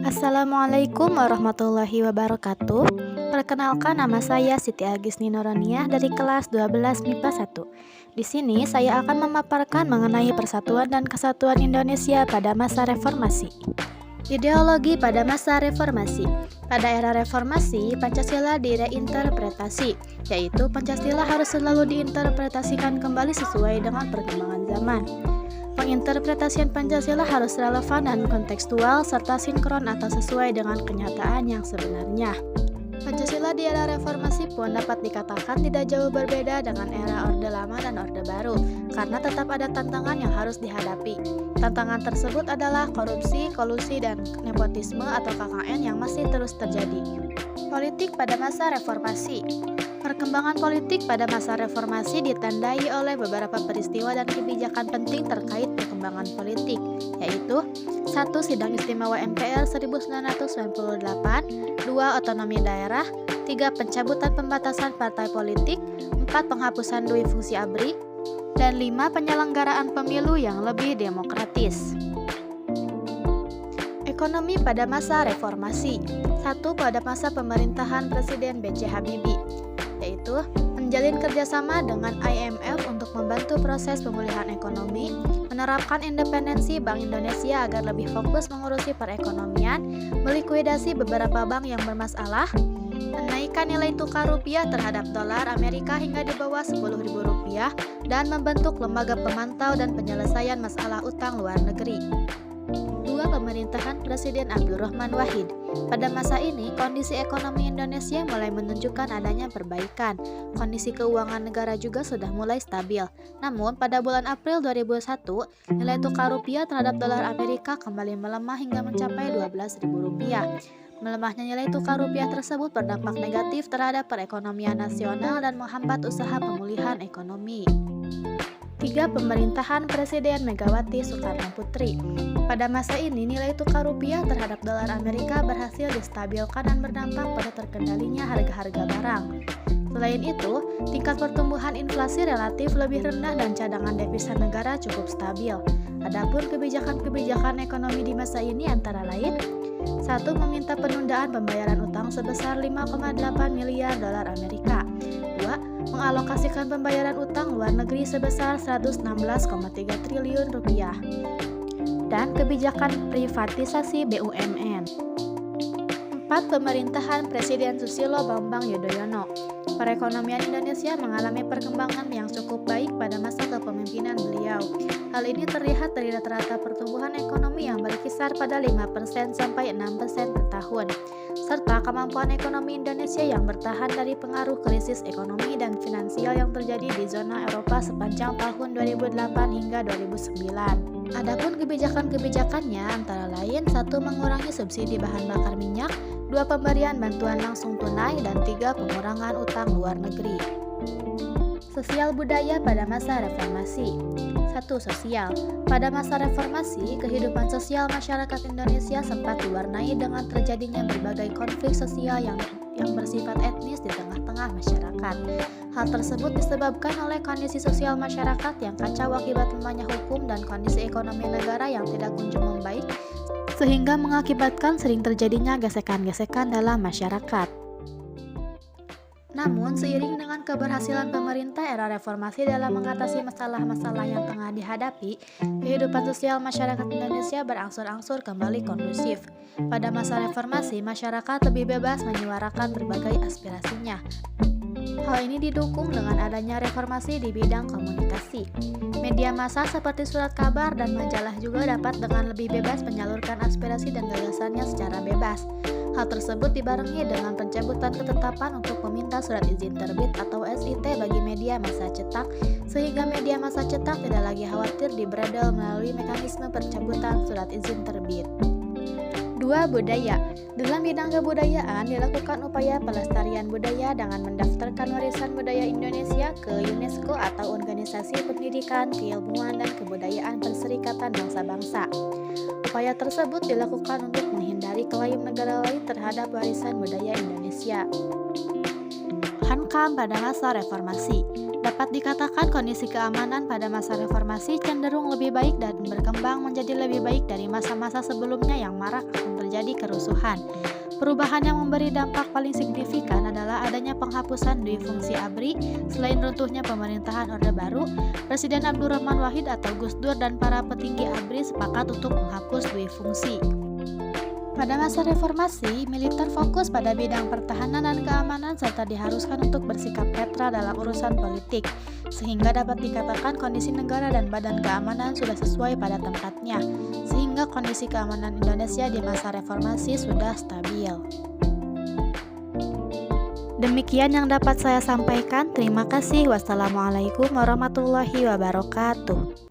Assalamualaikum warahmatullahi wabarakatuh. Perkenalkan, nama saya Siti Agisni Nuraniah dari kelas 12 MIPA 1. Di sini saya akan memaparkan mengenai persatuan dan kesatuan Indonesia pada masa reformasi. Ideologi pada masa reformasi. Pada era reformasi, Pancasila direinterpretasi, yaitu Pancasila harus selalu diinterpretasikan kembali sesuai dengan perkembangan zaman. Penginterpretasian Pancasila harus relevan dan kontekstual serta sinkron atau sesuai dengan kenyataan yang sebenarnya. Pancasila di era reformasi pun dapat dikatakan tidak jauh berbeda dengan era Orde Lama dan Orde Baru, karena tetap ada tantangan yang harus dihadapi. Tantangan tersebut adalah korupsi, kolusi, dan nepotisme atau KKN yang masih terus terjadi. Politik pada masa reformasi. Perkembangan politik pada masa reformasi ditandai oleh beberapa peristiwa dan kebijakan penting terkait perkembangan politik, yaitu 1. Sidang Istimewa MPR 1998, 2. Otonomi daerah, 3. Pencabutan pembatasan partai politik, 4. Penghapusan dui fungsi ABRI, dan 5. Penyelenggaraan pemilu yang lebih demokratis. Ekonomi pada masa reformasi. 1. Pada masa pemerintahan Presiden B.J. Habibie, yaitu menjalin kerjasama dengan IMF untuk membantu proses pemulihan ekonomi, menerapkan independensi Bank Indonesia agar lebih fokus mengurusi perekonomian, melikuidasi beberapa bank yang bermasalah, menaikkan nilai tukar rupiah terhadap dolar Amerika hingga di bawah Rp10.000, dan membentuk lembaga pemantau dan penyelesaian masalah utang luar negeri. 2. Pemerintahan Presiden Abdurrahman Wahid. Pada masa ini, kondisi ekonomi Indonesia mulai menunjukkan adanya perbaikan. Kondisi keuangan negara juga sudah mulai stabil. Namun, pada bulan April 2001, nilai tukar rupiah terhadap dolar Amerika kembali melemah hingga mencapai Rp12.000. Melemahnya nilai tukar rupiah tersebut berdampak negatif terhadap perekonomian nasional dan menghambat usaha pemulihan ekonomi. 3. Pemerintahan Presiden Megawati Soekarno Putri. Pada masa ini, nilai tukar rupiah terhadap dolar Amerika berhasil distabilkan dan berdampak pada terkendalinya harga-harga barang. Selain itu, tingkat pertumbuhan inflasi relatif lebih rendah dan cadangan devisa negara cukup stabil. Adapun kebijakan-kebijakan ekonomi di masa ini antara lain: 1. Meminta penundaan pembayaran utang sebesar 5,8 miliar dolar Amerika. 2. Mengalokasikan pembayaran utang luar negeri sebesar 116,3 triliun rupiah. Dan kebijakan privatisasi BUMN. 4. Pemerintahan Presiden Susilo Bambang Yudhoyono. Perekonomian Indonesia mengalami perkembangan yang cukup baik pada masa kepemimpinan beliau. Hal ini terlihat dari rata-rata pertumbuhan ekonomi yang berkisar pada 5% sampai 6% per tahun, serta kemampuan ekonomi Indonesia yang bertahan dari pengaruh krisis ekonomi dan finansial yang terjadi di zona Eropa sepanjang tahun 2008 hingga 2009. Adapun kebijakan-kebijakannya antara lain: 1. Mengurangi subsidi bahan bakar minyak, 2. Pemberian bantuan langsung tunai, dan 3. Pengurangan utang luar negeri. Sosial budaya pada masa reformasi. 1. Sosial. Pada masa reformasi, kehidupan sosial masyarakat Indonesia sempat diwarnai dengan terjadinya berbagai konflik sosial yang bersifat etnis di tengah-tengah masyarakat. Hal tersebut disebabkan oleh kondisi sosial masyarakat yang kacau akibat lemahnya hukum dan kondisi ekonomi negara yang tidak kunjung membaik, sehingga mengakibatkan sering terjadinya gesekan-gesekan dalam masyarakat. Namun, seiring dengan keberhasilan pemerintah era reformasi dalam mengatasi masalah-masalah yang tengah dihadapi, kehidupan sosial masyarakat Indonesia berangsur-angsur kembali kondusif. Pada masa reformasi, masyarakat lebih bebas menyuarakan berbagai aspirasinya. Hal ini didukung dengan adanya reformasi di bidang komunikasi. Media massa seperti surat kabar dan majalah juga dapat dengan lebih bebas menyalurkan aspirasi dan gagasannya secara bebas. Hal tersebut dibarengi dengan pencabutan ketetapan untuk meminta surat izin terbit atau SIT bagi media massa cetak, sehingga media massa cetak tidak lagi khawatir dibredel melalui mekanisme pencabutan surat izin terbit. 2. Budaya. Dalam bidang kebudayaan dilakukan upaya pelestarian budaya dengan mendaftarkan warisan budaya Indonesia ke UNESCO atau Organisasi Pendidikan, Keilmuan, dan Kebudayaan Perserikatan Bangsa-Bangsa. Upaya tersebut dilakukan untuk menghindari klaim negara lain terhadap warisan budaya Indonesia. Hankam pada masa reformasi. Dapat dikatakan kondisi keamanan pada masa reformasi cenderung lebih baik dan berkembang menjadi lebih baik dari masa-masa sebelumnya yang marak akan terjadi kerusuhan. Perubahan yang memberi dampak paling signifikan adalah adanya penghapusan dui fungsi ABRI. Selain runtuhnya pemerintahan Orde Baru, Presiden Abdurrahman Wahid atau Gus Dur dan para petinggi ABRI sepakat untuk menghapus dui fungsi. Pada masa reformasi, militer fokus pada bidang pertahanan dan keamanan serta diharuskan untuk bersikap netral dalam urusan politik, sehingga dapat dikatakan kondisi negara dan badan keamanan sudah sesuai pada tempatnya, sehingga kondisi keamanan Indonesia di masa reformasi sudah stabil. Demikian yang dapat saya sampaikan. Terima kasih. Wassalamualaikum warahmatullahi wabarakatuh.